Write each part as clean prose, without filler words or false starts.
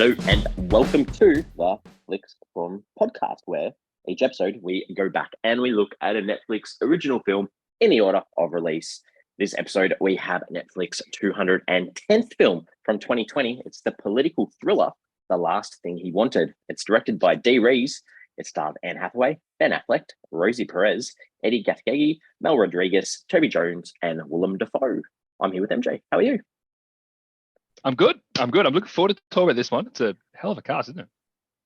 Hello and welcome to the Flix Forum podcast, where each episode we go back and we look at a Netflix original film in the order of release. This episode we have Netflix 210th film from 2020. It's the political thriller, The Last Thing He Wanted. It's directed by Dee Rees. It stars Anne Hathaway, Ben Affleck, Rosie Perez, Edi Gathegi, Mel Rodriguez, Toby Jones, and Willem Dafoe. I'm here with MJ. How are you? I'm good. I'm looking forward to talk about this one. It's a hell of a cast, isn't it?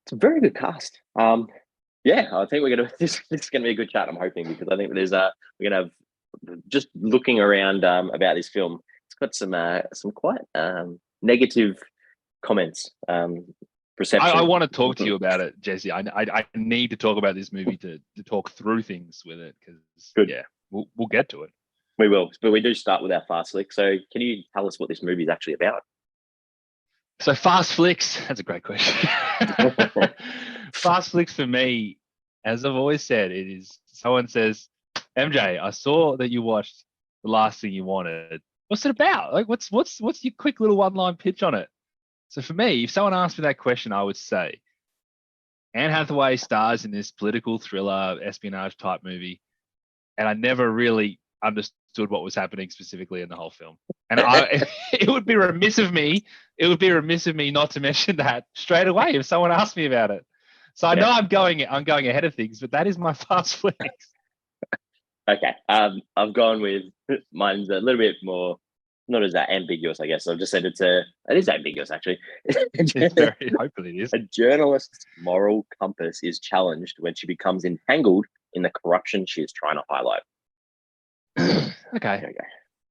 It's a very good cast. Yeah, I think we're gonna this is gonna be a good chat. I'm hoping, because I think there's we're gonna have, just looking around about this film. It's got some quite negative comments. Perception. I want to talk to you about it, Jesse. I need to talk about this movie to talk through things with it, because yeah, we'll get to it. We will, but we do start with our fast flick. So can you tell us what this movie is actually about? So fast flicks, that's a great question. Fast flicks for me, as I've always said, it is someone says, MJ, I saw that you watched The Last Thing You Wanted. What's it about? Like, what's your quick little one-line pitch on it? So for me, if someone asked me that question, I would say, Anne Hathaway stars in this political thriller, espionage type movie, and I never really understood what was happening specifically in the whole film. And it would be remiss of me not to mention that straight away if someone asked me about it. So I know I'm going ahead of things, but that is my fast flicks. Okay. I've gone with mine's a little bit more, not as that ambiguous, I guess. I've just said it is ambiguous, actually. Hopefully it is. A journalist's moral compass is challenged when she becomes entangled in the corruption she is trying to highlight. Okay.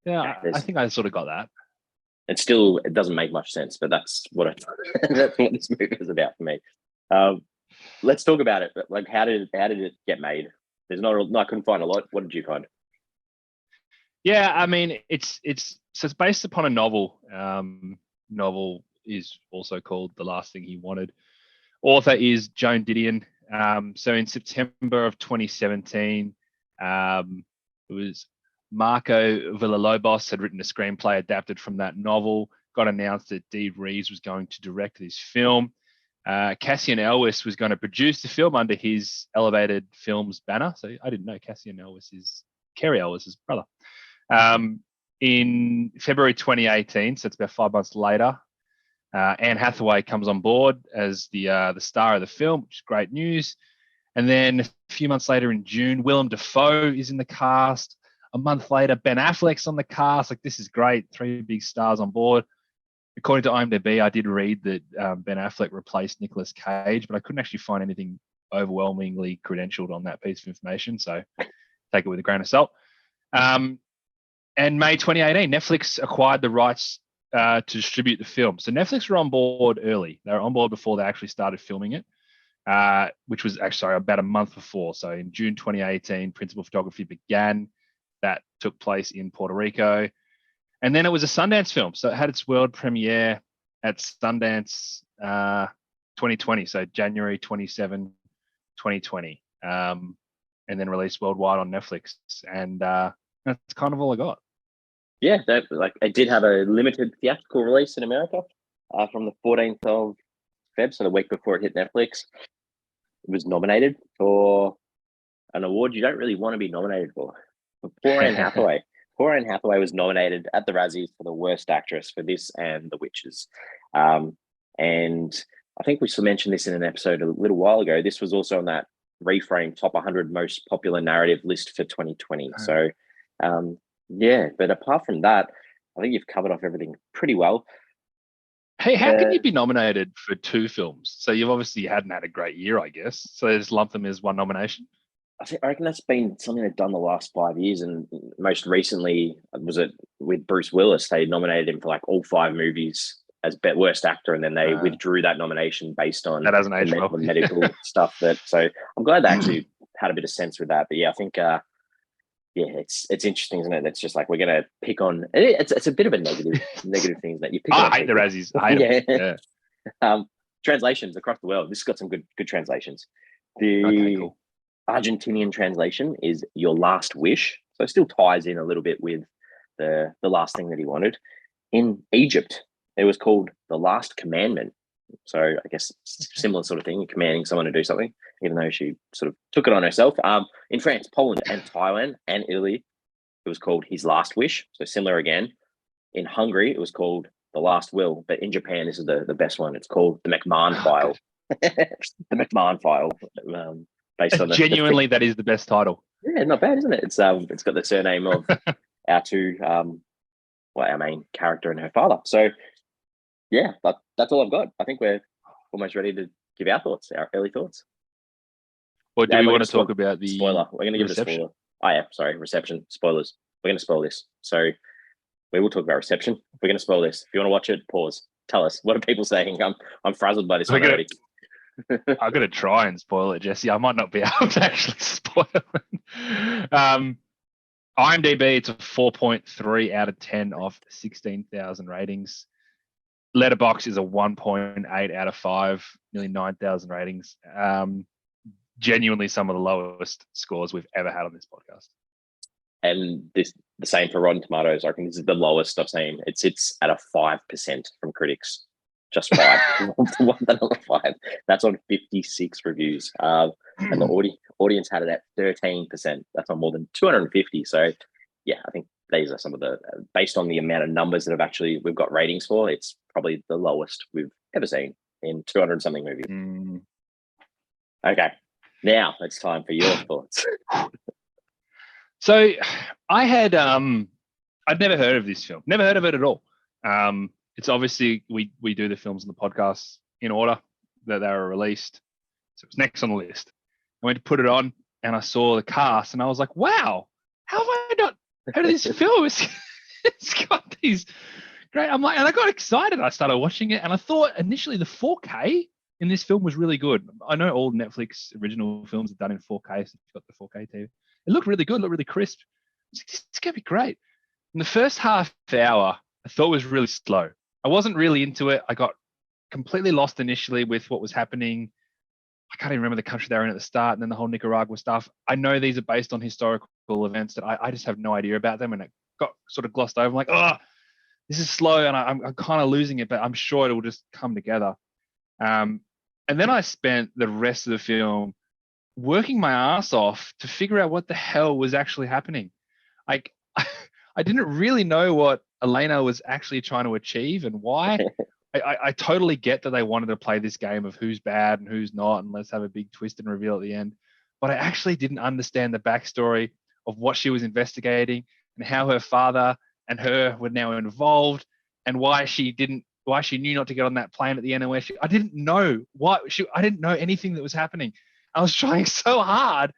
Yeah, I think I sort of got that. It doesn't make much sense, but that's what that's what this movie is about for me. Let's talk about it. Like, how did it get made? I couldn't find a lot. What did you find? Yeah, I mean, it's based upon a novel. Novel is also called The Last Thing He Wanted. Author is Joan Didion. So in September of 2017, it was Marco Villalobos had written a screenplay adapted from that novel. Got announced that Dee Rees was going to direct this film. Cassian Elwes was going to produce the film under his Elevated Films banner. So I didn't know Cassian Elwes is Kerry Elwes' brother. In February 2018, so it's about 5 months later, Anne Hathaway comes on board as the star of the film, which is great news. And then a few months later in June, Willem Dafoe is in the cast. A month later, Ben Affleck's on the cast. Like, this is great. 3 big stars on board. According to IMDb, I did read that Ben Affleck replaced Nicolas Cage, but I couldn't actually find anything overwhelmingly credentialed on that piece of information. So take it with a grain of salt. And May 2018, Netflix acquired the rights to distribute the film. So Netflix were on board early. They were on board before they actually started filming it, which was actually about a month before. So in June 2018, principal photography began. That took place in Puerto Rico. And then it was a Sundance film. So it had its world premiere at Sundance 2020. So January 27, 2020. And then released worldwide on Netflix. And that's kind of all I got. Yeah, it did have a limited theatrical release in America from the 14th of Feb, so the week before it hit Netflix. It was nominated for an award you don't really want to be nominated for. Poor Anne Hathaway. Poor Anne Hathaway was nominated at the Razzies for the Worst Actress for this and The Witches. And I think we mentioned this in an episode a little while ago. This was also on that Reframe Top 100 Most Popular Narrative list for 2020. So, yeah, but apart from that, I think you've covered off everything pretty well. Hey, how can you be nominated for 2 films? So you've obviously hadn't had a great year, I guess. So just lump them as one nomination? I reckon that's been something they've done the last 5 years, and most recently was it with Bruce Willis. They nominated him for like all 5 movies as worst actor, and then they withdrew that nomination based on that doesn't age well. Medical stuff. So I'm glad they actually had a bit of sense with that. But yeah, I think it's interesting, isn't it? It's just like we're gonna pick on. It's a bit of a negative thing that you pick. I hate the Razzies. I hate them. Yeah. Translations across the world. This has got some good translations. Okay, cool. Argentinian translation is Your Last Wish. So it still ties in a little bit with the last thing that he wanted. In Egypt, it was called The Last Commandment. So I guess similar sort of thing, commanding someone to do something, even though she sort of took it on herself. In France, Poland, and Thailand, and Italy, it was called His Last Wish. So similar again. In Hungary, it was called The Last Will. But in Japan, this is the best one. It's called The McMahon File. The McMahon File. Based on genuinely, that is the best title. Yeah, not bad, isn't it? It's got the surname of our two, our main character and her father. So yeah, that's all I've got. I think we're almost ready to give our thoughts, our early thoughts. Or do we want to talk about the spoiler? We're going to give it a spoiler. Oh yeah, sorry, reception spoilers. We're going to spoil this. So we will talk about reception. We're going to spoil this. If you want to watch it, pause. Tell us, what are people saying? I'm frazzled by this one already. I'm going to try and spoil it, Jesse. I might not be able to actually spoil it. IMDb, it's a 4.3 out of 10 of 16,000 ratings. Letterboxd is a 1.8 out of 5, nearly 9,000 ratings. Genuinely some of the lowest scores we've ever had on this podcast. And the same for Rotten Tomatoes. I think this is the lowest I've seen. It sits at a 5% from critics. Just 5. 5. That's on 56 reviews. And the audience had it at 13%. That's on more than 250. So yeah, I think these are some of the, based on the amount of numbers that we've got ratings for, it's probably the lowest we've ever seen in 200 something movies. Okay, now it's time for your thoughts. So I had, I'd never heard of this film, never heard of it at all. It's obviously, we do the films on the podcast in order that they were released. So it's next on the list. I went to put it on and I saw the cast and I was like, wow, how have I not heard of this film? It's got these great, and I got excited. I started watching it and I thought initially the 4K in this film was really good. I know all Netflix original films are done in 4K, so you've got the 4K TV. It looked really good, looked really crisp. It's going to be great. In the first half hour, I thought it was really slow. I wasn't really into it. I got completely lost initially with what was happening. I can't even remember the country they were in at the start, and then the whole Nicaragua stuff. I know these are based on historical events that I just have no idea about them, and it got sort of glossed over. I'm like, oh, this is slow, and I'm kind of losing it, but I'm sure it will just come together. And then I spent the rest of the film working my ass off to figure out what the hell was actually happening. Like, I didn't really know what Elena was actually trying to achieve and why. I totally get that they wanted to play this game of who's bad and who's not, and let's have a big twist and reveal at the end. But I actually didn't understand the backstory of what she was investigating and how her father and her were now involved, and why she knew not to get on that plane at the end, and I didn't know I didn't know anything that was happening. I was trying so hard,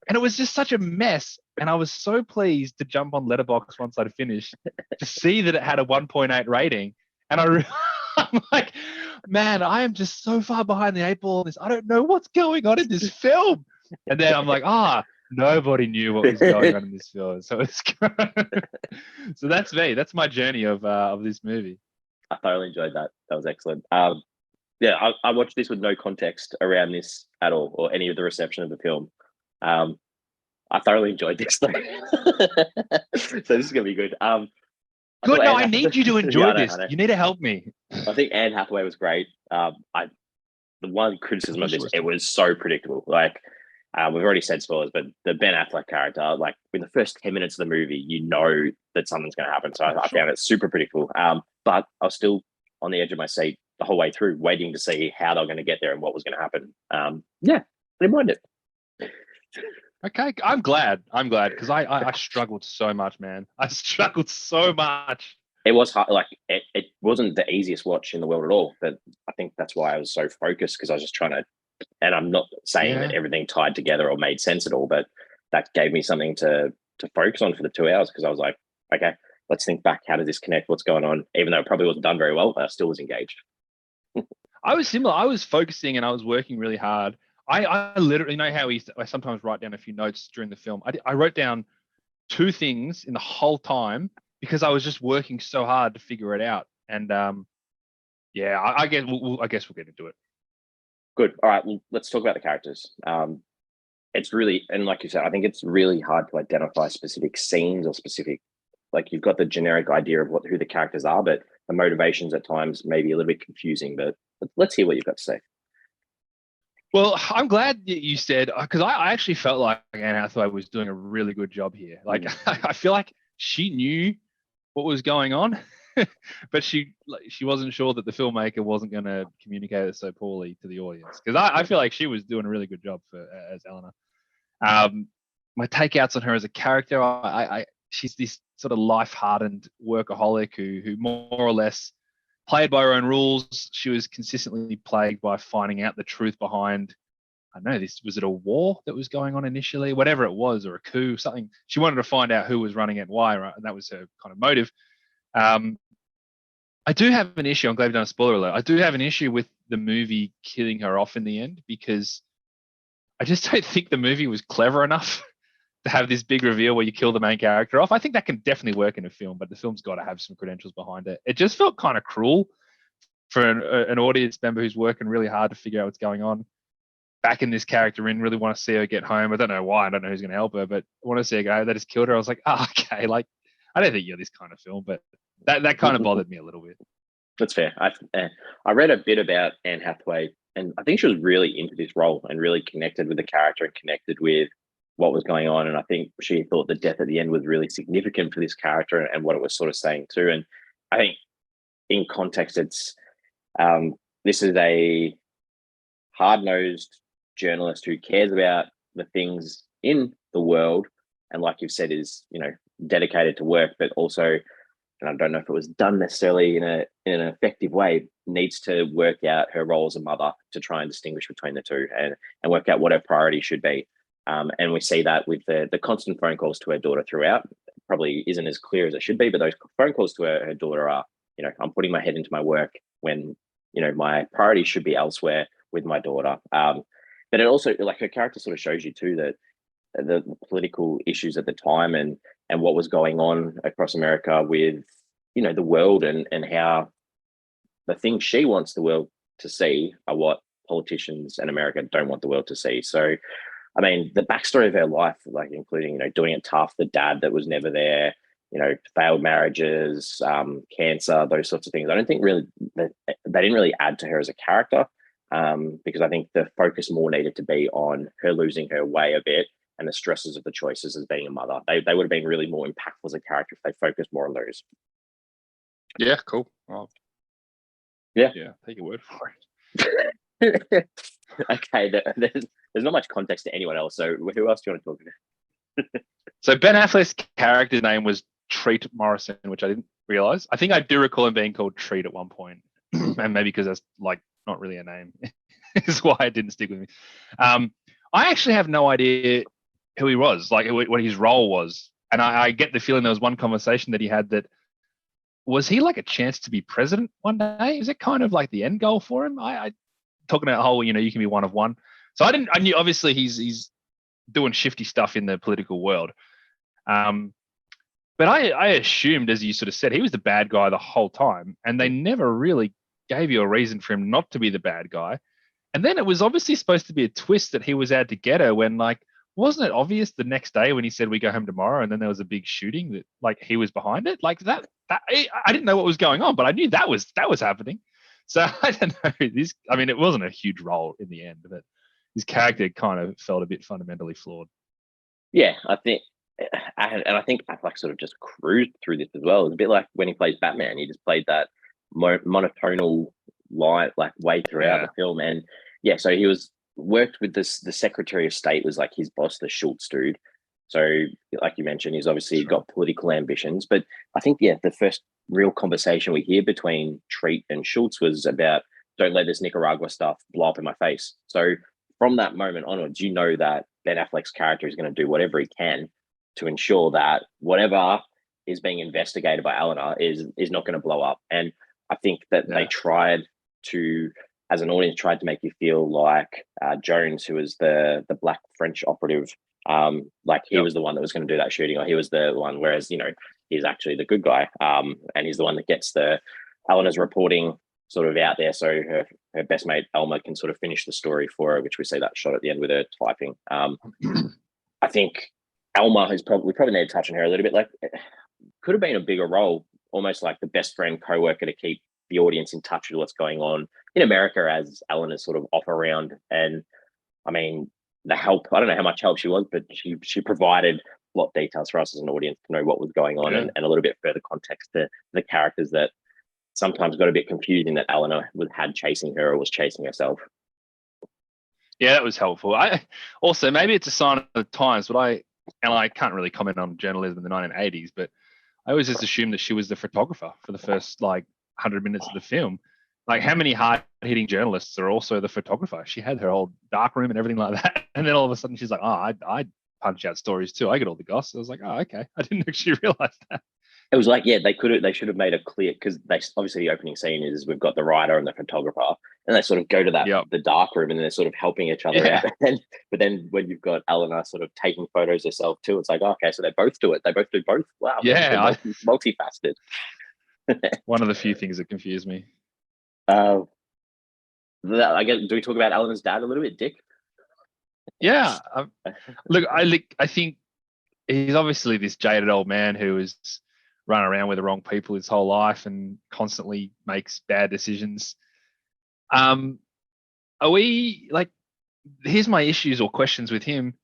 and it was just such a mess. And I was so pleased to jump on Letterboxd once I'd finished to see that it had a 1.8 rating. And I'm like, man, I am just so far behind the 8 ball on this. I don't know what's going on in this film. And then I'm like, nobody knew what was going on in this film. So it's so that's me. That's my journey of this movie. I thoroughly enjoyed that. That was excellent. Yeah, I watched this with no context around this at all, or any of the reception of the film. I thoroughly enjoyed this though. So this is gonna be good. Good. No, I need you to enjoy this. You need to help me. I think Anne Hathaway was great. The one criticism of this, it was so predictable. Like, we've already said spoilers, but the Ben Affleck character, like in the first 10 minutes of the movie, you know that something's going to happen. So I found it super predictable. But I was still on the edge of my seat the whole way through, waiting to see how they were going to get there and what was going to happen. Yeah, I didn't mind it. Okay, I'm glad because I struggled so much, man. I struggled so much. It was hard. Like it wasn't the easiest watch in the world at all. But I think that's why I was so focused, because I was just trying to. And I'm not saying that everything tied together or made sense at all, but that gave me something to focus on for the 2 hours, because I was like, okay, let's think back. How did this connect? What's going on? Even though it probably wasn't done very well, but I still was engaged. I was similar. I was focusing and I was working really hard. I literally know how I sometimes write down a few notes during the film. I wrote down 2 things in the whole time because I was just working so hard to figure it out. And I guess we'll get into it. Good. All right. Well, let's talk about the characters. It's really, and like you said, I think it's really hard to identify specific scenes or specific, like you've got the generic idea of who the characters are, but the motivations at times may be a little bit confusing, but let's hear what you've got to say. Well, I'm glad you said, because I actually felt like Anne Hathaway was doing a really good job here. Like, I feel like she knew what was going on, but she wasn't sure that the filmmaker wasn't going to communicate it so poorly to the audience. Because I feel like she was doing a really good job as Eleanor. My takeouts on her as a character, she's this sort of life-hardened workaholic who more or less played by her own rules. She was consistently plagued by finding out the truth behind, I don't know, was it a war that was going on initially? Whatever it was, or a coup, something. She wanted to find out who was running it and why, right? And that was her kind of motive. I do have an issue. I'm glad we've done a spoiler alert. I do have an issue with the movie killing her off in the end, because I just don't think the movie was clever enough to have this big reveal where you kill the main character off. I think that can definitely work in a film, but the film's got to have some credentials behind it. It just felt kind of cruel for an audience member who's working really hard to figure out what's going on. Backing this character in, really want to see her get home. I don't know why. I don't know who's going to help her, but I want to see a guy that has killed her. I was like, okay, like, I don't think you're this kind of film, but that kind of bothered me a little bit. That's fair. I read a bit about Anne Hathaway, and I think she was really into this role and really connected with the character and connected with what was going on. And I think she thought the death at the end was really significant for this character and what it was sort of saying too. And I think in context, it's this is a hard-nosed journalist who cares about the things in the world, and like you've said, is dedicated to work, but also, and I don't know if it was done necessarily in an effective way, needs to work out her role as a mother to try and distinguish between the two and work out what her priority should be. And we see that with the constant phone calls to her daughter throughout. Probably isn't as clear as it should be, but those phone calls to her daughter are, I'm putting my head into my work when, my priority should be elsewhere with my daughter. But it also, like, her character sort of shows you too that the political issues at the time and what was going on across America with, the world and how the things she wants the world to see are what politicians in America don't want the world to see. So, I mean, the backstory of her life, like including, doing it tough, the dad that was never there, failed marriages, cancer, those sorts of things. I don't think really that they didn't really add to her as a character, because I think the focus more needed to be on her losing her way a bit and the stresses of the choices as being a mother. They would have been really more impactful as a character if they focused more on those. Yeah, cool. Well, yeah, take your word for it. Okay, there's not much context to anyone else. So who else do you want to talk about? So Ben Affleck's character's name was Treat Morrison, which I didn't realize. I think I do recall him being called Treat at one point, and maybe because that's like not really a name is why it didn't stick with me. I actually have no idea who he was, like what his role was, and I get the feeling there was one conversation that he had that was he like a chance to be president one day? Is it kind of like the end goal for him? I talking about the whole, you can be one of one. So I knew obviously he's doing shifty stuff in the political world. But I assumed, as you sort of said, he was the bad guy the whole time, and they never really gave you a reason for him not to be the bad guy. And then it was obviously supposed to be a twist that he was out to get her when, like, wasn't it obvious the next day when he said we go home tomorrow, and then there was a big shooting that, like, he was behind it? Like that I didn't know what was going on, but I knew that was happening. So I don't know. It wasn't a huge role in the end, but his character kind of felt a bit fundamentally flawed. Yeah, I think Affleck sort of just cruised through this as well. It's a bit like when he plays Batman. He just played that monotonal line, like, way throughout the film. And yeah, so he worked with the Secretary of State was like his boss, the Schultz dude. So like you mentioned, he's obviously got political ambitions. But I think, the first real conversation we hear between Treat and Schultz was about, don't let this Nicaragua stuff blow up in my face. So from that moment onwards, that Ben Affleck's character is going to do whatever he can to ensure that whatever is being investigated by Eleanor is not going to blow up. And I think that they tried to, as an audience, tried to make you feel like Jones, who was the Black French operative, like he was the one that was going to do that shooting, or he was the one, whereas, he's actually the good guy. And he's the one that gets Eleanor's reporting sort of out there, so her best mate Elma can sort of finish the story for her, which we see that shot at the end with her typing. I think Elma we probably need to touch on her a little bit. Like, could have been a bigger role almost like the best friend co-worker to keep the audience in touch with what's going on in America as Eleanor's sort of off around. And I mean, the help, I don't know how much help she was, but she provided plot details for us as an audience to know what was going on, and a little bit further context to the characters that sometimes got a bit confusing that Eleanor had chasing her or was chasing herself. Yeah, that was helpful. I also, maybe it's a sign of the times, but I can't really comment on journalism in the 1980s, but I always just assumed that she was the photographer for the first 100 minutes of the film. Like, how many hard-hitting journalists are also the photographer? She had her whole dark room and everything like that, and then all of a sudden she's like, "Oh, I punch out stories too. I get all the goss." I was like, "Oh, okay. I didn't actually realize that." It was like, they should have made it clear, because they obviously, the opening scene is we've got the writer and the photographer, and they sort of go to that the dark room, and they're sort of helping each other out. But then when you've got Eleanor sort of taking photos herself too, it's like, okay, so they both do it. They both do both. Wow. Yeah, multifaceted. One of the few things that confused me. I guess, do we talk about Eleanor's dad a little bit, Dick? Yeah. Look, I think he's obviously this jaded old man who has run around with the wrong people his whole life and constantly makes bad decisions. Are we here's my issues or questions with him.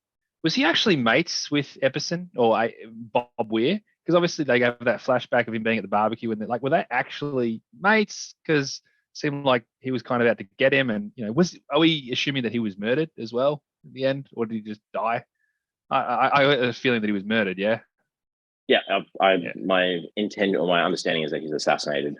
Was he actually mates with Epperson or Bob Weir? Because obviously they gave that flashback of him being at the barbecue, and were they actually mates? Because it seemed like he was kind of out to get him, and are we assuming that he was murdered as well at the end, or did he just die? I had a feeling that he was murdered. Yeah. Yeah, my intent or my understanding is that he's assassinated,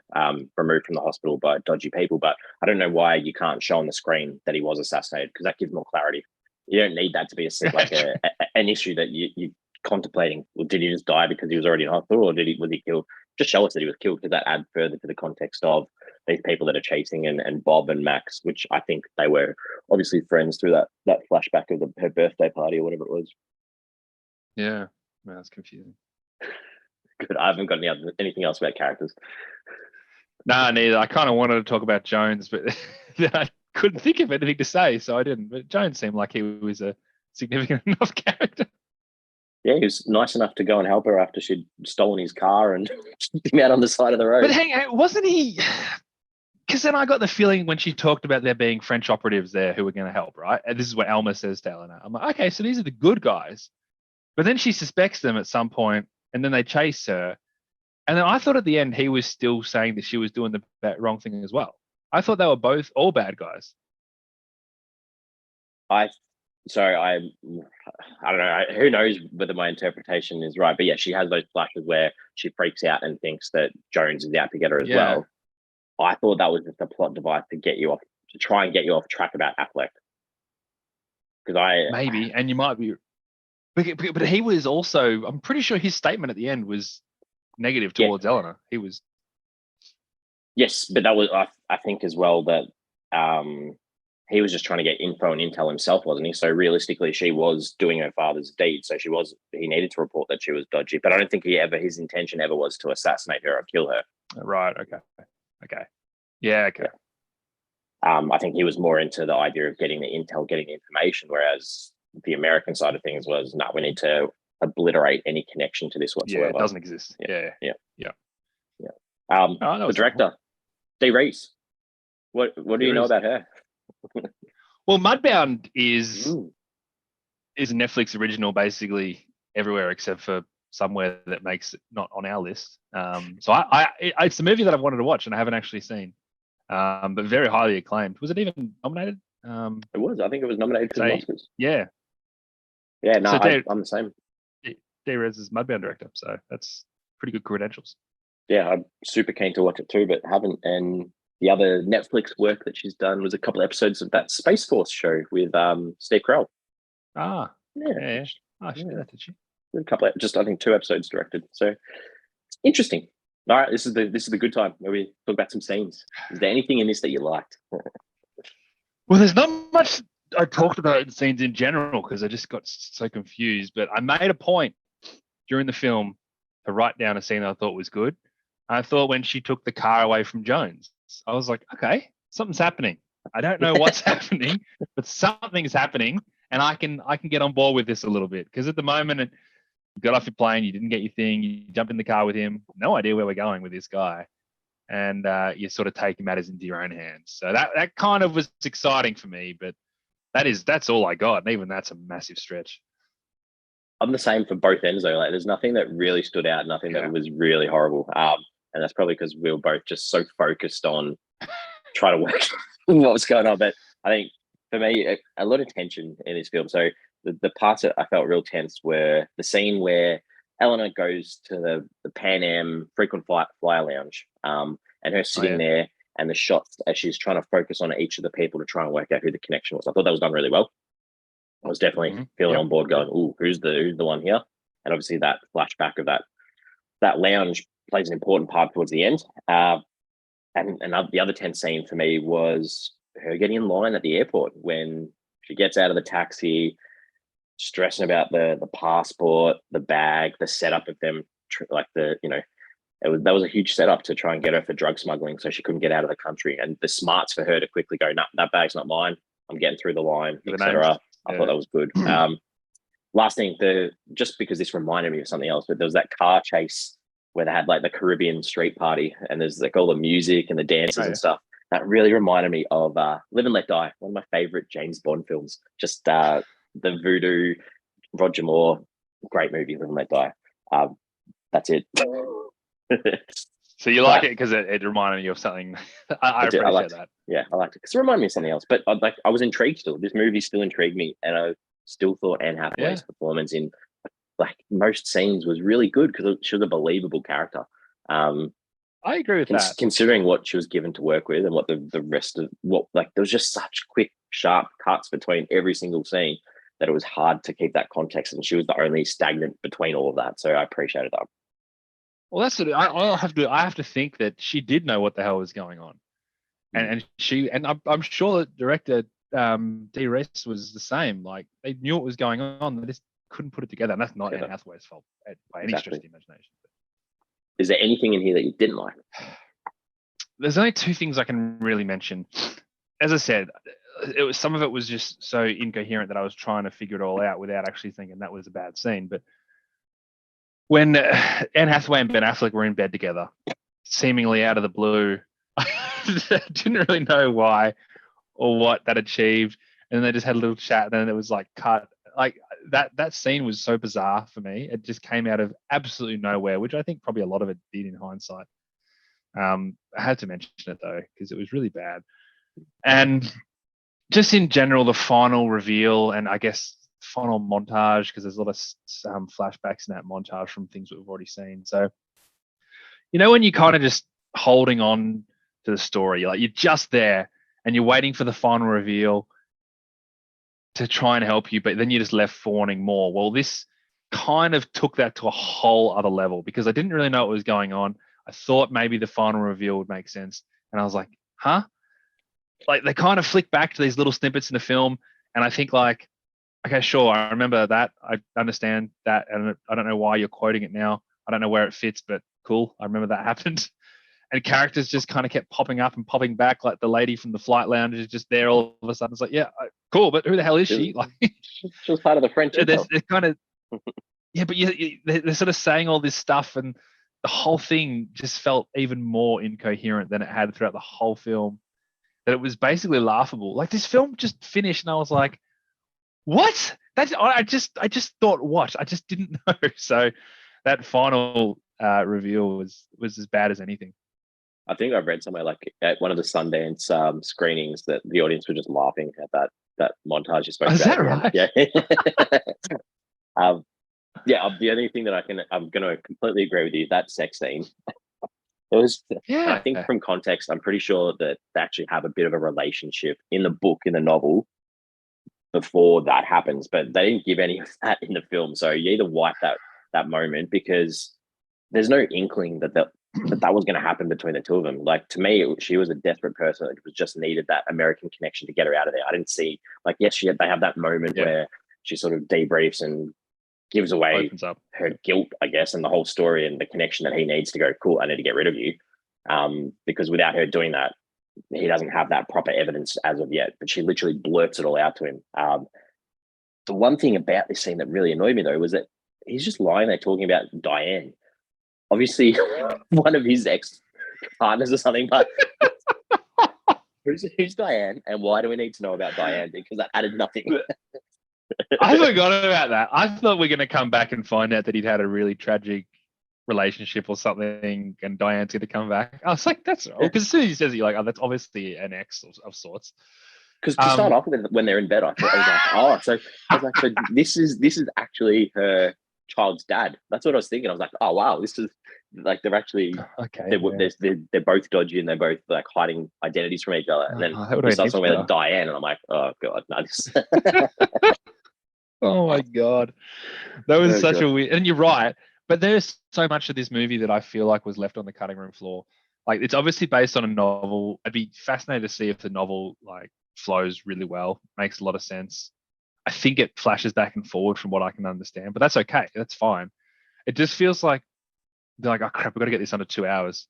removed from the hospital by dodgy people. But I don't know why you can't show on the screen that he was assassinated, because that gives more clarity. You don't need that to be an issue that you contemplating. Well, did he just die because he was already in hospital, or was he killed? Just show us that he was killed, because that adds further to the context of these people that are chasing, and Bob and Max, which I think they were obviously friends through that flashback of her birthday party or whatever it was. Yeah, that's confusing. Good. I haven't got anything else about characters. No, neither. I kind of wanted to talk about Jones, but I couldn't think of anything to say, so I didn't. But Jones seemed like he was a significant enough character. Yeah, he was nice enough to go and help her after she'd stolen his car and kicked him out on the side of the road. But hang on, wasn't he? Because then I got the feeling when she talked about there being French operatives there who were going to help, right? And this is what Elma says to Eleanor. I'm like, okay, so these are the good guys. But then she suspects them at some point, and then they chase her. And then I thought at the end he was still saying that she was doing the wrong thing as well. I thought they were all bad guys. I don't know. Who knows whether my interpretation is right? But yeah, she has those flashes where she freaks out and thinks that Jones is out to get her as well. I thought that was just a plot device to try and get you off track about Affleck. Because maybe, and you might be, but he was also. I'm pretty sure his statement at the end was negative towards Eleanor. He was. Yes, but that was I think as well that he was just trying to get info and intel himself, wasn't he? So realistically, she was doing her father's deed, so he needed to report that she was dodgy. But I don't think his intention ever was to assassinate her or kill her. Right. Okay. Yeah. Okay. I think he was more into the idea of getting the intel, getting the information, whereas the American side of things was, no, we need to obliterate any connection to this whatsoever. Yeah, it doesn't exist. Yeah. The director, Dee Rees. What do you know about her? Well, Mudbound is a Netflix original, basically everywhere except for somewhere that makes it not on our list. So it's a movie that I've wanted to watch and I haven't actually seen, but very highly acclaimed. Was it even nominated? It was. I think it was nominated for the Oscars. Yeah. Yeah. No, so I'm the same. Dee Rees is Mudbound director, so that's pretty good credentials. Yeah, I'm super keen to watch it too, but haven't. And the other Netflix work that she's done was a couple of episodes of that Space Force show with Steve Carell. Ah, yeah. Oh, she did that, did she? A couple of, I think 2 episodes directed. So interesting. All right, this is the good time where we talk about some scenes. Is there anything in this that you liked? Well, there's not much I talked about in scenes in general because I just got so confused. But I made a point during the film to write down a scene that I thought was good. I thought when she took the car away from Jones, I was like, okay, something's happening. I don't know what's happening, but something's happening, and I can get on board with this a little bit because at the moment You got off your plane, you didn't get your thing, you jumped in the car with him, no idea where we're going with this guy. And you sort of take matters into your own hands. So that kind of was exciting for me, but that's all I got. And even that's a massive stretch. I'm the same for both ends though. Like, there's nothing that really stood out, nothing that was really horrible. And that's probably because we were both just so focused on trying to work what was going on. But I think for me, a lot of tension in this film. So the parts that I felt real tense were the scene where Eleanor goes to the Pan Am frequent flyer lounge, and her sitting there, and the shots as she's trying to focus on each of the people to try and work out who the connection was. I thought that was done really well. I was definitely feeling on board, going, "Ooh, who's the one here?" And obviously that flashback of that lounge plays an important part towards the end. And the other tense scene for me was her getting in line at the airport when she gets out of the taxi, stressing about the passport, the bag, the setup of them, that was a huge setup to try and get her for drug smuggling, so she couldn't get out of the country. And the smarts for her to quickly go, "No, that bag's not mine. I'm getting through the line," etc. I thought that was good. Last thing, just because this reminded me of something else, but there was that car chase where they had like the Caribbean street party, and there's like all the music and the dances and stuff. That really reminded me of Live and Let Die, one of my favorite James Bond films. Just the voodoo, Roger Moore, great movie, Live and Let Die. That's it. So you like it because it reminded you of something. I appreciate that. Yeah, I liked it because it reminded me of something else. But I was intrigued still. This movie still intrigued me, and I still thought Anne Hathaway's performance in like most scenes was really good because she was a believable character. I agree with that. Considering what she was given to work with and what the rest of there was just such quick, sharp cuts between every single scene that it was hard to keep that context, and she was the only stagnant between all of that. So I appreciated that. Well, that's what I have to think that she did know what the hell was going on, and I'm sure that director Dee Rees was the same. Like, they knew what was going on, they just couldn't put it together, and that's not Anne Hathaway's fault by any stretch of the imagination. Is there anything in here that you didn't like? There's only two things I can really mention. As I said, some of it was just so incoherent that I was trying to figure it all out without actually thinking that was a bad scene. But when Anne Hathaway and Ben Affleck were in bed together, seemingly out of the blue, I didn't really know why or what that achieved. And then they just had a little chat, and then it was like cut. Like that scene was so bizarre for me. It just came out of absolutely nowhere, which I think probably a lot of it did in hindsight. I had to mention it though, because it was really bad. And just in general, the final reveal and I guess final montage, because there's a lot of flashbacks in that montage from things that we've already seen. So, when you kind of just holding on to the story, like you're just there and you're waiting for the final reveal to try and help you, but then you're just left wanting more. Well, this kind of took that to a whole other level because I didn't really know what was going on. I thought maybe the final reveal would make sense. And I was like, huh? Like, they kind of flick back to these little snippets in the film. And I think like, okay, sure, I remember that. I understand that. And I don't know why you're quoting it now. I don't know where it fits, but cool. I remember that happened. And characters just kind of kept popping up and popping back. Like the lady from the flight lounge is just there all of a sudden. It's like, yeah, cool, but who the hell is she? Like, she was part of the French. They're kind of, yeah, but they're sort of saying all this stuff, and the whole thing just felt even more incoherent than it had throughout the whole film. That it was basically laughable. Like, this film just finished, and I was like, what? I just thought what? I just didn't know. So that final reveal was as bad as anything. I think I've read somewhere like at one of the Sundance screenings that the audience were just laughing at that montage you spoke about. Is that right? Yeah. The only thing that I'm going to completely agree with you, that sex scene. It was. Yeah. I think from context, I'm pretty sure that they actually have a bit of a relationship in the book, in the novel, before that happens, but they didn't give any of that in the film. So you either wipe that moment because there's no inkling that was going to happen between the two of them. Like, to me, she was a desperate person that was just needed that American connection to get her out of there. I didn't see, like, yes, they have that moment where she sort of debriefs and gives away her guilt, I guess, and the whole story and the connection that he needs to go, cool, I need to get rid of you. Because without her doing that, he doesn't have that proper evidence as of yet, but she literally blurts it all out to him. The one thing about this scene that really annoyed me though was that he's just lying there talking about Diane. Obviously, one of his ex partners or something, but who's Diane, and why do we need to know about Diane? Because that added nothing. I forgot about that. I thought we are going to come back and find out that he'd had a really tragic relationship or something, and Diane's going to come back. I was like, that's because as soon as he says it, you're like, oh, that's obviously an ex of sorts. Because to start off with, when they're in bed, I was like, so this is actually her child's dad. That's what I was thinking. I was like, oh wow, this is like they're actually they're both dodgy and they're both like hiding identities from each other. And then we start talking about Diane, and I'm like, oh god, no. Oh my god, that was such a weird. And you're right, but there's so much of this movie that I feel like was left on the cutting room floor. Like, it's obviously based on a novel. I'd be fascinated to see if the novel like flows really well, makes a lot of sense. I think it flashes back and forward from what I can understand, but that's okay. That's fine. It just feels like they're like, oh crap, we've got to get this under 2 hours.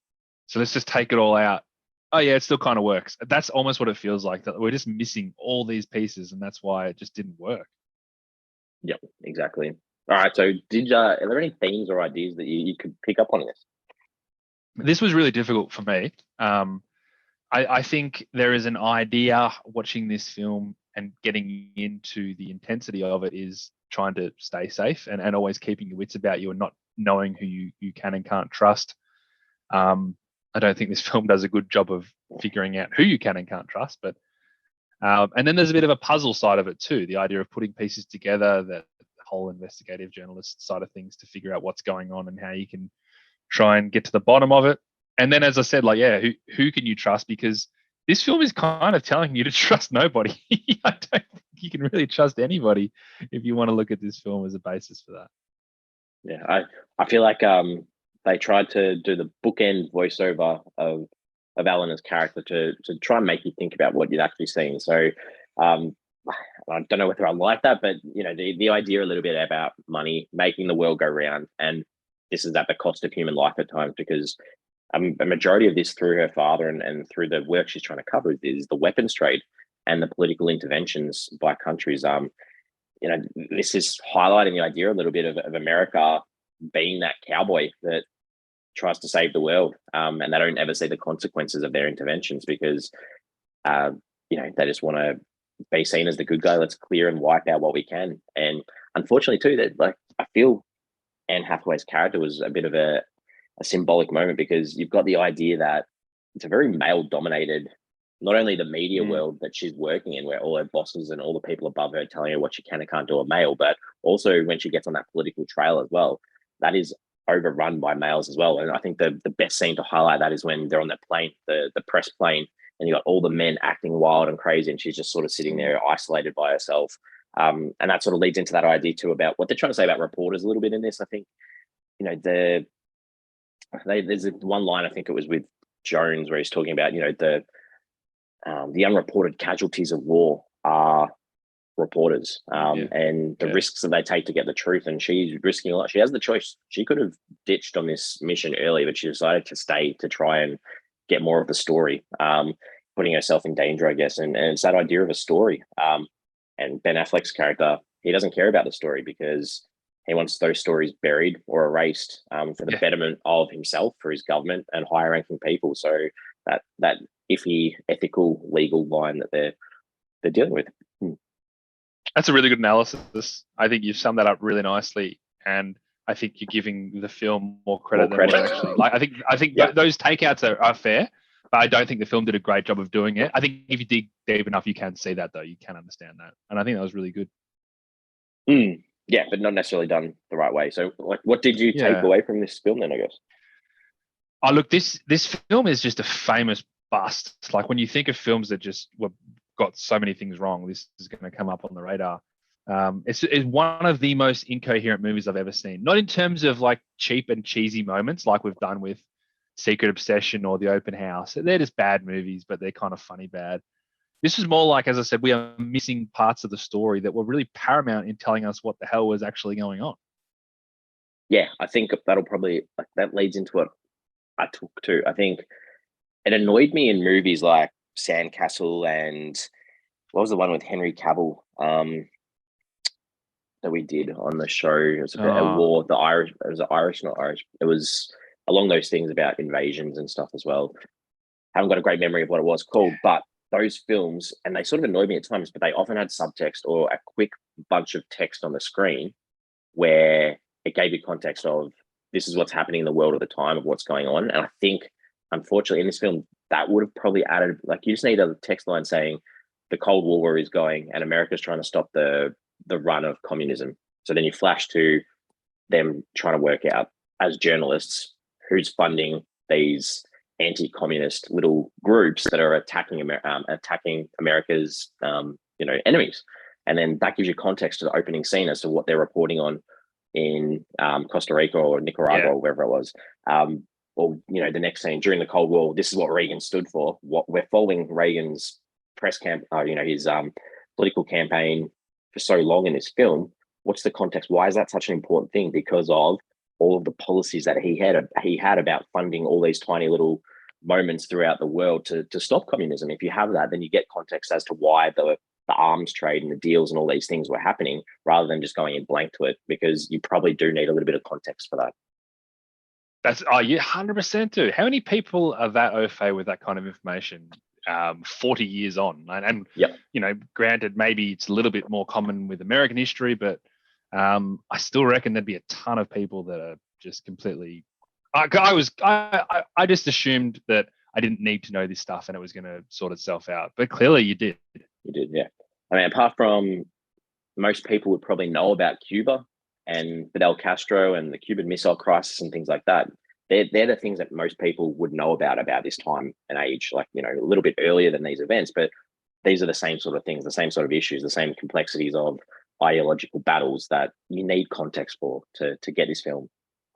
So let's just take it all out. Oh yeah, it still kind of works. That's almost what it feels like, that we're just missing all these pieces, and that's why it just didn't work. Yep, exactly. All right, so are there any themes or ideas that you could pick up on this? This was really difficult for me. I think there is an idea watching this film and getting into the intensity of it is trying to stay safe and always keeping your wits about you and not knowing who you can and can't trust. I don't think this film does a good job of figuring out who you can and can't trust, but and then there's a bit of a puzzle side of it too, the idea of putting pieces together, that whole investigative journalist side of things to figure out what's going on and how you can try and get to the bottom of it. And then, as I said, like, yeah, who can you trust? Because this film is kind of telling you to trust nobody. I don't think you can really trust anybody if you want to look at this film as a basis for that. Yeah, I feel like they tried to do the bookend voiceover of Eleanor's character to try and make you think about what you'd actually seen. So I don't know whether I like that, but you know, the idea a little bit about money making the world go round, and this is at the cost of human life at times, because a majority of this through her father and through the work she's trying to cover is the weapons trade and the political interventions by countries. You know, this is highlighting the idea a little bit of America being that cowboy that tries to save the world, and they don't ever see the consequences of their interventions because, you know, they just want to be seen as the good guy. Let's clear and wipe out what we can. And unfortunately, too, that like I feel Anne Hathaway's character was a bit of a symbolic moment, because you've got the idea that it's a very male-dominated, not only the media world that she's working in, where all her bosses and all the people above her telling her what she can and can't do are male, but also when she gets on that political trail as well, that is overrun by males as well. And I think the best scene to highlight that is when they're on the plane, the press plane, and you got all the men acting wild and crazy, and she's just sort of sitting there isolated by herself. And that sort of leads into that idea too about what they're trying to say about reporters a little bit in this. I think, you know, there's one line, I think it was with Jones, where he's talking about, you know, the unreported casualties of war are reporters, and the risks that they take to get the truth. And she's risking a lot. She has the choice. She could have ditched on this mission early, but she decided to stay to try and get more of the story, putting herself in danger, I guess. And it's that idea of a story. And Ben Affleck's character, he doesn't care about the story because he wants those stories buried or erased for the betterment of himself, for his government, and higher ranking people. So that iffy ethical legal line that they're dealing with. That's a really good analysis. I think you've summed that up really nicely, and I think you're giving the film more credit than what it actually. Like, I think those takeouts are fair, but I don't think the film did a great job of doing it. I think if you dig deep enough, you can see that, though. You can understand that, and I think that was really good. Yeah, but not necessarily done the right way. So, like, what did you take away from this film then, I guess? Oh, look, this film is just a famous bust. Like, when you think of films that just got so many things wrong, this is going to come up on the radar. It's one of the most incoherent movies I've ever seen. Not in terms of like cheap and cheesy moments like we've done with Secret Obsession or The Open House. They're just bad movies, but they're kind of funny bad. This is more like, as I said, we are missing parts of the story that were really paramount in telling us what the hell was actually going on. Yeah, I think that'll probably, like, that leads into what I took to. I think it annoyed me in movies like Sandcastle and what was the one with Henry Cavill? that we did on the show. It was about a Oh. war. It was Irish, not Irish. It was along those things about invasions and stuff as well. Haven't got a great memory of what it was called, but those films, and they sort of annoyed me at times, but they often had subtext or a quick bunch of text on the screen where it gave you context of this is what's happening in the world at the time of what's going on. And I think, unfortunately, in this film, that would have probably added, like, you just need a text line saying the Cold War is going and America's trying to stop the run of communism. So then you flash to them trying to work out, as journalists, who's funding these anti-communist little groups that are attacking America's enemies. And then that gives you context to the opening scene as to what they're reporting on in Costa Rica or Nicaragua or wherever it was. Or the next scene during the Cold War, this is what Reagan stood for. What we're following Reagan's press camp, his political campaign for so long in this film. What's the context? Why is that such an important thing? Because of all of the policies that he had about funding all these tiny little moments throughout the world to stop communism. If you have that, then you get context as to why the arms trade and the deals and all these things were happening, rather than just going in blank to it, because you probably do need a little bit of context for that. That's 100% do. How many people are that au fait with that kind of information 40 years on? And yep. Granted, maybe it's a little bit more common with American history, but I still reckon there'd be a ton of people that are just completely. I just assumed that I didn't need to know this stuff and it was going to sort itself out, but clearly you did. You did, yeah. I mean, apart from most people would probably know about Cuba and Fidel Castro and the Cuban Missile Crisis and things like that. They're the things that most people would know about this time and age, like, a little bit earlier than these events, but these are the same sort of things, the same sort of issues, the same complexities of ideological battles that you need context for to get this film.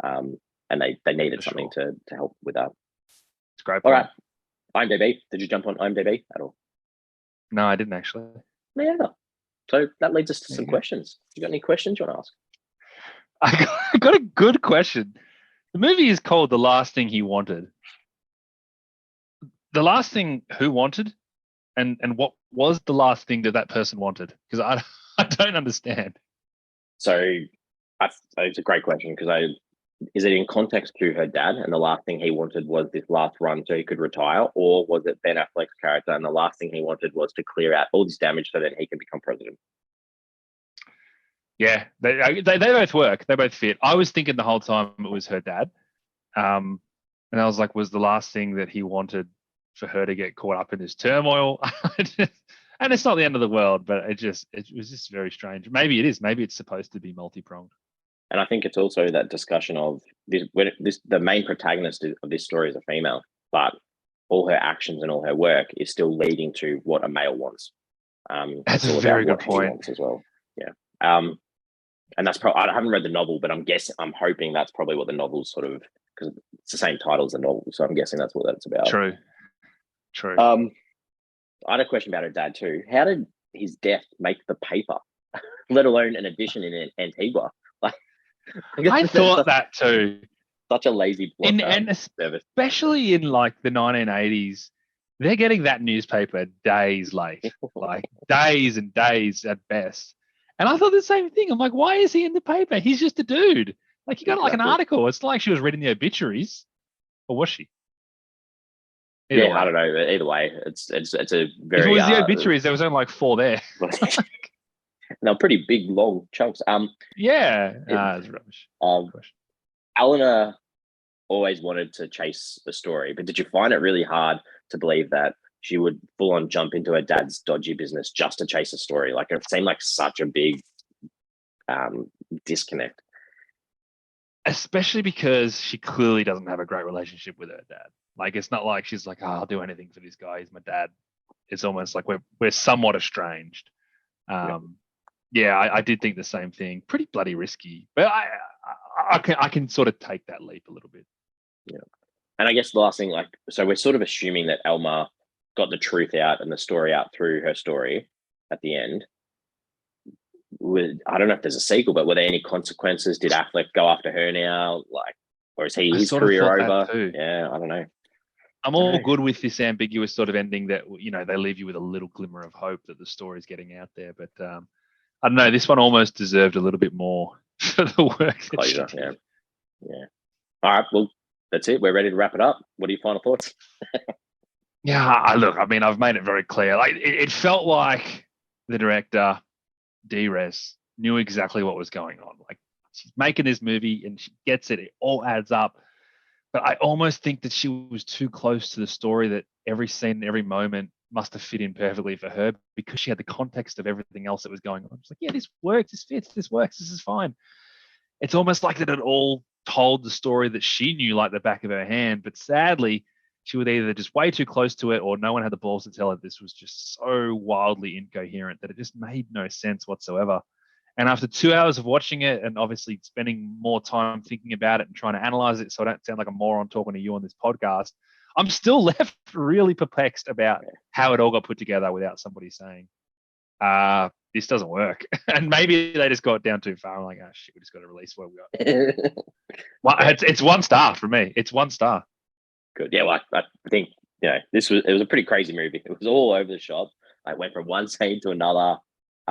And they needed something to help with that. It's great. All right. IMDb. Did you jump on IMDb at all? No, I didn't actually. Yeah. So that leads us to some questions. You got any questions you want to ask? I got a good question. The movie is called The Last Thing He Wanted. The last thing who wanted, and what was the last thing that person wanted? Because I don't understand. So it's a great question, because is it in context to her dad, and the last thing he wanted was this last run so he could retire, or was it Ben Affleck's character and the last thing he wanted was to clear out all this damage so that he can become president? Yeah, they both work. They both fit. I was thinking the whole time it was her dad, and I was like, was the last thing that he wanted for her to get caught up in this turmoil? And it's not the end of the world, but it was just very strange. Maybe it is. Maybe it's supposed to be multi-pronged. And I think it's also that discussion of the main protagonist of this story is a female, but all her actions and all her work is still leading to what a male wants. That's a very good point as well. Yeah. And that's probably, I haven't read the novel, but I'm hoping that's probably what the novel's sort of, because it's the same title as the novel. So I'm guessing that's what that's about. True. I had a question about her dad too. How did his death make the paper, let alone an edition in Antigua? I thought that too. Such a lazy plot. And especially in like the 1980s, they're getting that newspaper days late, like days and days at best. And I thought the same thing. I'm like, why is he in the paper? He's just a dude. Like, you got like an article. It's not like she was reading the obituaries, or was she? Either way. I don't know. Either way, it's a very. If it was the obituaries, there was only like 4 there. They're pretty big, long chunks. It's rubbish. Eleanor always wanted to chase the story, but did you find it really hard to believe that she would full on jump into her dad's dodgy business just to chase a story? Like, it seemed like such a big disconnect. Especially because she clearly doesn't have a great relationship with her dad. Like, it's not like she's like, I'll do anything for this guy. He's my dad. It's almost like we're somewhat estranged. I did think the same thing. Pretty bloody risky, but I can sort of take that leap a little bit. Yeah, and I guess the last thing, so we're sort of assuming that Elma got the truth out and the story out through her story at the end. I don't know if there's a sequel, but were there any consequences? Did Affleck go after her now? Or is his career over? Yeah, I don't know. I'm all good with this ambiguous sort of ending that, they leave you with a little glimmer of hope that the story's getting out there. But I don't know. This one almost deserved a little bit more for the work. Closure, yeah. All right, well, that's it. We're ready to wrap it up. What are your final thoughts? Look, I mean, I've made it very clear. Like, it felt like the director, Dee Rees, knew exactly what was going on. Like, she's making this movie and she gets it. It all adds up. But I almost think that she was too close to the story, that every scene, every moment must have fit in perfectly for her because she had the context of everything else that was going on. It's like, yeah, this works, this fits, this works, this is fine. It's almost like that it all told the story that she knew like the back of her hand. But sadly, she was either just way too close to it or no one had the balls to tell her this was just so wildly incoherent that it just made no sense whatsoever. And after 2 hours of watching it and obviously spending more time thinking about it and trying to analyze it so I don't sound like a moron talking to you on this podcast, I'm still left really perplexed about how it all got put together without somebody saying, this doesn't work. And maybe they just got down too far. I'm like, oh shit, we just got to release what we got. Well, it's 1 star for me. It's 1 star. Good. Yeah, well, I think, it was a pretty crazy movie. It was all over the shop. I went from one scene to another.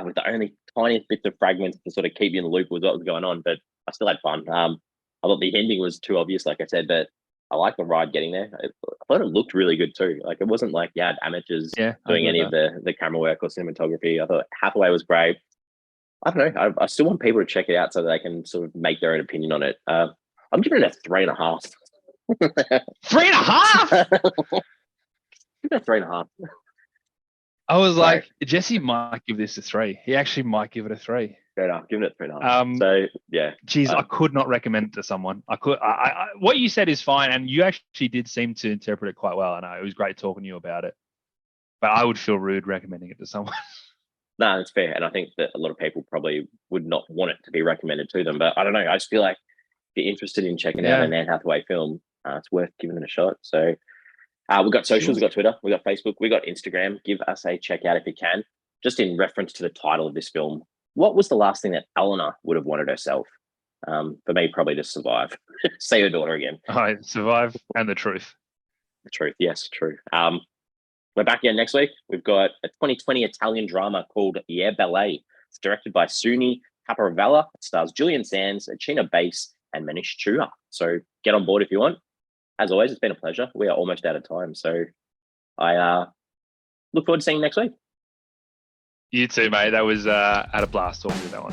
With the only tiniest bits of fragments to sort of keep you in the loop with what was going on, but I still had fun. I thought the ending was too obvious, like I said, but I like the ride getting there. I thought it looked really good too. Like, it wasn't like you had amateurs doing any of the camera work or cinematography. I thought Hathaway was great. I don't know. I still want people to check it out so they can sort of make their own opinion on it. I'm giving it a 3.5. 3.5? Give it a 3.5. I was like, Jesse might give this a 3. He actually might give it a 3. Fair enough. Giving it 3.5. So yeah. Geez, I could not recommend it to someone. What you said is fine, and you actually did seem to interpret it quite well. I know it was great talking to you about it, but I would feel rude recommending it to someone. No, it's fair, and I think that a lot of people probably would not want it to be recommended to them. But I don't know. I just feel like if you're interested in checking out an Anne Hathaway film, it's worth giving it a shot. So. We've got socials, we've got Twitter, we've got Facebook, we've got Instagram. Give us a check out if you can. Just in reference to the title of this film, what was the last thing that Eleanor would have wanted herself? For me, probably to survive. See her daughter again. Survive and the truth. The truth, yes, true. We're back again next week. We've got a 2020 Italian drama called Yeah Ballet. It's directed by Suni Caparavella. It stars Julian Sands, China Bass, and Manish Chua. So get on board if you want. As always, it's been a pleasure. We are almost out of time. So I look forward to seeing you next week. You too, mate. That was had a blast talking to that one.